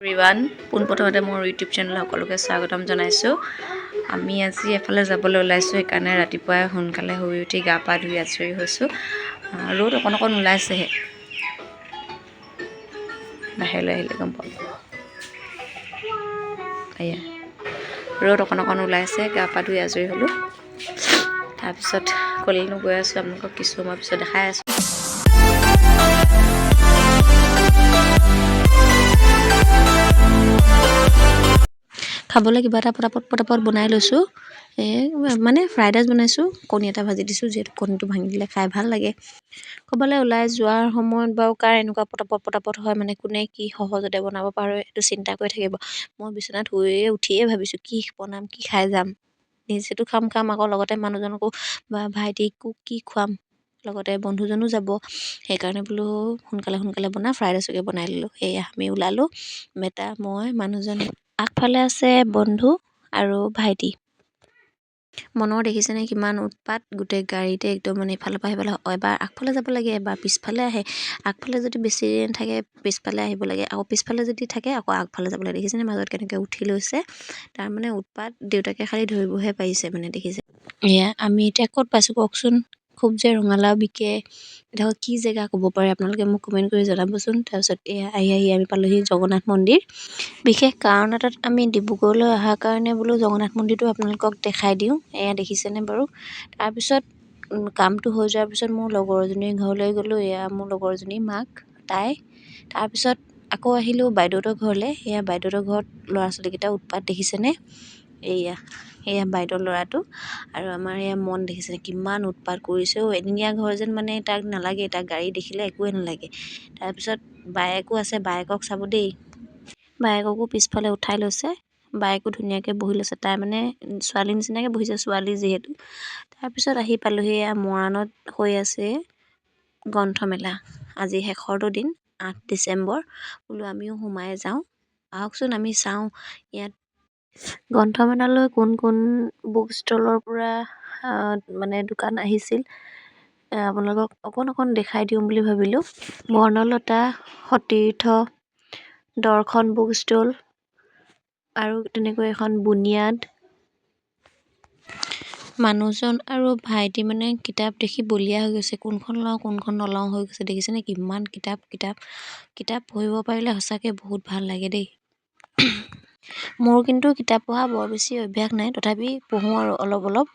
Everyone, পোনপ্ৰথমতে মোৰ YouTube channel সকলোকে স্বাগতম জনাইছোঁ। আমি আজি এফালে যাবলৈ ওলাইছোঁ, সেইকাৰণে ৰাতিপুৱাই সোনকালে শুই উঠি গা পা ধুই আজৰি হৈছোঁ। ৰ'দ অকণ অকণ ওলাইছেহে, বাহিৰলৈ আহিলে গম পাব। এয়া ৰ'দ অকণ অকণ ওলাইছে, গা পা ধুই আজৰি হ'লোঁ। তাৰপিছত কলৈনো গৈ আছোঁ আপোনালোকক কিছু সময় পিছত দেখাই আছোঁ। খাবলৈ কিবা এটা পটাপট বনাই লৈছোঁ। মানে ফ্ৰাইড ৰাইচ বনাইছোঁ, কণী এটা ভাজি দিছোঁ, যিহেতু কণীটো ভাঙি দিলে খাই ভাল লাগে। ক'ৰবালৈ ওলাই যোৱাৰ সময়ত বাৰু কাৰ এনেকুৱা পটাপট হয়, মানে কোনে কি সহজতে বনাব পাৰোঁ সেইটো চিন্তা কৰি থাকিব। মই বিচনাত উঠিয়ে ভাবিছোঁ কি বনাম, কি খাই যাম। নিজেতো খাম আকৌ লগতে মানুহজনকো বা ভাইটিকো কি খুৱাম, লগতে বন্ধুজনো যাব। সেইকাৰণে বোলো সোনকালে বনাই ফ্ৰাইড ৰাইচকে বনাই দিলোঁ। সেয়া আমি ওলালোঁ, বেটা, মই, মানুহজন। আগফালে আছে বন্ধু আৰু ভাইটি। মনৰ দেখিছেনে কিমান উৎপাত, গোটেই গাড়ীতে একদম মানে ইফালৰ পৰা সিফালে, এবাৰ আগফালে যাব লাগে, এবাৰ পিছফালে আহে। আগফালে যদি বেছি থাকে পিছফালে আহিব লাগে, আকৌ পিছফালে যদি থাকে আকৌ আগফালে যাব লাগে। দেখিছেনে মাজত কেনেকৈ উঠি লৈছে, তাৰমানে উৎপাত। দেউতাকে খালি ধৰিবহে পাৰিছে, মানে দেখিছে। এয়া আমি এতিয়া ক'ত পাইছোঁ কওকচোন। খুব যে ৰঙালাও বিকে, এতিয়া কি জেগা ক'ব পাৰে আপোনালোকে মোক কমেণ্ট কৰি জনাবচোন। তাৰপিছত এয়া আহি আমি পালোহি জগন্নাথ মন্দিৰ। বিশেষ কাৰণ এটাত আমি ডিব্ৰুগড়লৈ অহাৰ কাৰণে বোলো জগন্নাথ মন্দিৰটো আপোনালোকক দেখাই দিওঁ। এয়া দেখিছেনে বাৰু। তাৰপিছত কামটো হৈ যোৱাৰ পিছত মোৰ লগৰজনীৰ ঘৰলৈ গ'লোঁ। এয়া মোৰ লগৰজনী মাক, তাই। তাৰপিছত আকৌ আহিলোঁ বাইদেউহঁতৰ ঘৰলৈ। এয়া বাইদেউহঁতৰ ঘৰত ল'ৰা ছোৱালীকেইটা উৎপাত দেখিছেনে। এয়া বাইদেউৰ ল'ৰাটো, আৰু আমাৰ এয়া মন দেখিছেনে কিমান উৎপাত কৰিছে। এদিনীয়া ঘৰ যেন মানে তাক নালাগে, তাক গাড়ী দেখিলে একোৱে নালাগে। তাৰপিছত বায়েকো আছে, বায়েকক চাব দেই। বায়েককো পিছফালে উঠাই লৈছে, বায়েকো ধুনীয়াকৈ বহি লৈছে। তাই মানে ছোৱালী নিচিনাকৈ বহিছে, ছোৱালী যিহেতু। তাৰপিছত আহি পালোহি এয়া মৰাণত হৈ আছে গ্ৰন্থমেলা। আজি শেষৰটো দিন, 8 ডিচেম্বৰ। বোলো আমিও সোমাই যাওঁ, আহকচোন আমি চাওঁ ইয়াত গ্ৰন্থমেলালৈ কোন বুক ষ্টলৰ পৰা মানে দোকান আহিছিল। আপোনালোকক অকণ দেখাই দিওঁ বুলি ভাবিলোঁ। বৰ্ণলতা, সতীৰ্থ, দৰ্শন বুক ষ্টল, আৰু তেনেকৈ এখন বুনিয়াদ। মানুহজন আৰু ভাইটি মানে কিতাপ দেখি বলিয়া হৈ গৈছে, কোনখন লওঁ কোনখন নলওঁ হৈ গৈছে। দেখিছেনে কিমান কিতাপ পঢ়িব পাৰিলে সঁচাকৈ বহুত ভাল লাগে দেই। মোৰ কিন্তু কিতাপ পঢ়া বৰ বেছি অভ্যাস নাই, তথাপি পঢ়োঁ আৰু অলপ।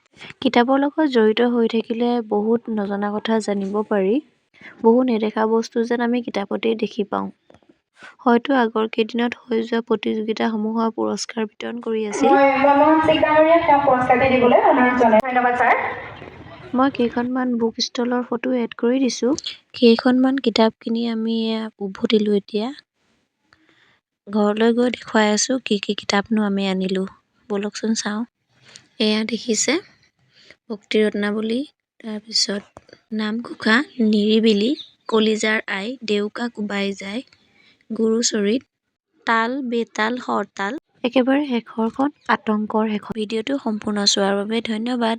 কিতাপৰ লগত জড়িত হৈ থাকিলে বহুত নজনা কথা জানিব পাৰি। বহু নেদেখা বস্তু যেন আমি কিতাপতেই দেখি পাওঁ। হয়তো আগৰ কেইদিনত হৈ যোৱা প্ৰতিযোগিতাসমূহৰ পুৰস্কাৰ বিতৰণ কৰি আছিল। মই কেইখনমান বুক ষ্টলৰ ফটো এড কৰি দিছোঁ। কেইখনমান কিতাপ কিনি আমি উভতিলোঁ। এতিয়া ঘৰলৈ গৈ দেখুৱাই আছোঁ কি কিতাপনো আমি আনিলোঁ। ব'লকচোন চাওঁ। এয়া দেখিছে ভক্তি ৰত্নাৱলী, তাৰপিছত নামঘোষা, নিৰিবিলি, কলিজাৰ আই, ডেউকা কোবাই যায়, গুৰুচৰিত, তাল বেতাল হৰতাল, একেবাৰে শেষৰখন আতংকৰ শেষৰ। ভিডিঅ'টো সম্পূৰ্ণ চোৱাৰ বাবে ধন্যবাদ।